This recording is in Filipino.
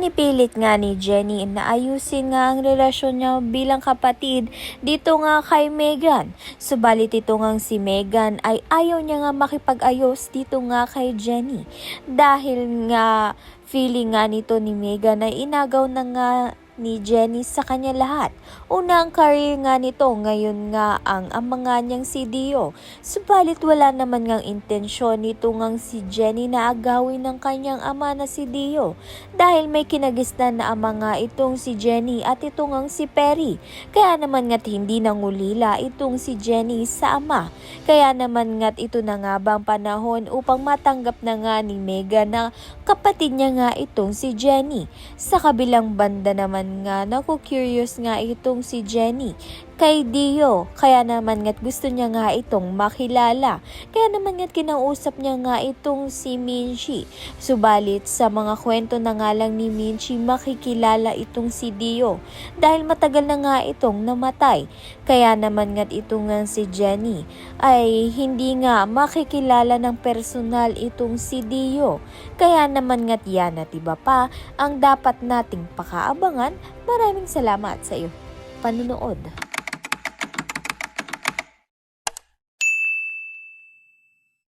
Pinipilit nga ni Jenny na ayusin nga ang relasyon niya bilang kapatid dito nga kay Megan. Subalit ito nga si Megan ay ayaw niya nga makipag-ayos dito nga kay Jenny. Dahil nga feeling nga nito ni Megan ay inagaw na nga ni Jenny sa kanya lahat. Una ang career nga nito, ngayon nga ang ama nga niyang si Dio. Subalit wala naman ngang intensyon nito ngang si Jenny na agawin ng kanyang ama na si Dio. Dahil may kinagisnan na ama nga itong si Jenny at ito ngang si Perry. Kaya naman nga't hindi nangulila itong si Jenny sa ama. Kaya naman nga't ito na nga bang panahon upang matanggap na nga ni Megan na kapatid niya nga itong si Jenny. Sa kabilang banda naman nga naku-curious nga itong si Jenny kay Dio, kaya naman nga't gusto niya nga itong makilala. Kaya naman nga't kinausap niya nga itong si Minchi. Subalit sa mga kwento na nga lang ni Minchi, makikilala itong si Dio dahil matagal na nga itong namatay. Kaya naman nga't ito nga si Jenny ay hindi nga makikilala ng personal itong si Dio. Kaya naman nga't yan at iba pa ang dapat nating pakaabangan. Maraming salamat sa iyo panunood.